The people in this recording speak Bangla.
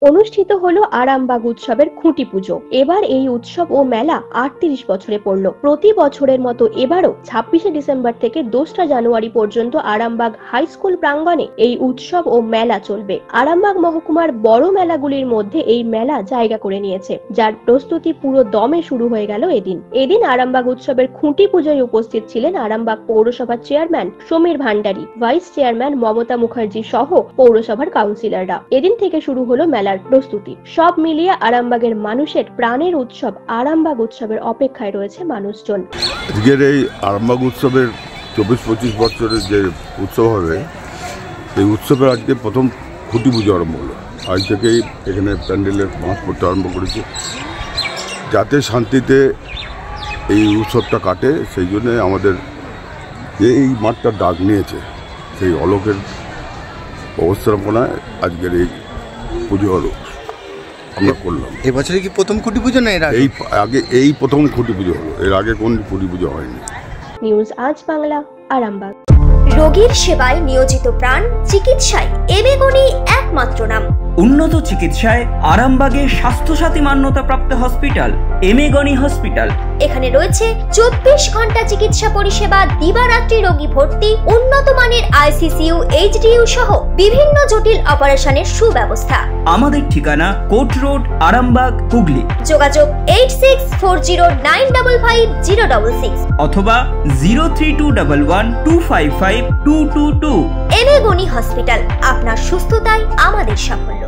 অনুষ্ঠিত হলো আরামবাগ উৎসবের খুঁটি পুজো। এবার এই উৎসব ও মেলা ৩৮ বছরে পড়ল। প্রতি বছরের মতো এবারও ২৬শে ডিসেম্বর থেকে ২রা জানুয়ারি পর্যন্ত আরামবাগ হাই স্কুল প্রাঙ্গণে এই উৎসব ও মেলা চলবে। আরামবাগ মহকুমার বড় মেলাগুলির মধ্যে এই মেলা জায়গা করে নিয়েছে, যার প্রস্তুতি পুরো দমে শুরু হয়ে গেল এদিন আরামবাগ উৎসবের খুঁটি পুজোয় উপস্থিত ছিলেন আরামবাগ পৌরসভার chairman Samir Bhandari, vice chairman Mamata Mukherjee সহ পৌরসভার কাউন্সিলররা। এদিন থেকে শুরু হলো মেলার প্রস্তুতি। সব মিলিয়ে আরামবাগের মানুষের প্রাণের উৎসব আরামবাগ উৎসবের অপেক্ষায় রয়েছে মানুষজন। আজকের এই আরামবাগ উৎসবের ২৪-২৫ বছরের যে উৎসব হবে, এই উৎসবের আজকে প্রথম খুঁটি পুজো আরম্ভ হলো। আজ থেকেই এখানে প্যান্ডেলের বাঁশ পড়তে আরম্ভ করেছে, যাতে শান্তিতে এই উৎসবটা কাটে। সেই জন্যে আমাদের যে এই মাঠটা ডাক নিয়েছে, সেই অলোকের ব্যবস্থাপনায় আজকের এই পুজো হলো আমরা করলাম। এবছরে কি প্রথম খুঁটি পুজো না? এই প্রথম খুঁটি পুজো হলো, এর আগে কোন খুঁটি পুজো হয়নি। নিউজ আজ বাংলা, আরামবাগ। রোগীর সেবায় নিয়োজিত প্রাণ, চিকিৎসায় এবেগুনি একমাত্র নাম। উন্নত চিকিৎসায় আরামবাগে স্বাস্থ্যসাথী মান্যতাপ্রাপ্ত হসপিটাল এমেগনি হসপিটাল। এখানে রয়েছে 24 ঘন্টা চিকিৎসা পরিষেবা, দিবারাত্রি রোগী ভর্তি, উন্নত মানের আইসিসিইউ, এইচডিইউ সহ বিভিন্ন জটিল অপারেশনের সুব্যবস্থা। আমাদের ঠিকানা কোট রোড, আরামবাগ, হুগলি। যোগাযোগ 8640955066 অথবা 03211255222। এবেগুনি হসপিটাল, আপনার সুস্থতাই আমাদের সাফল্য।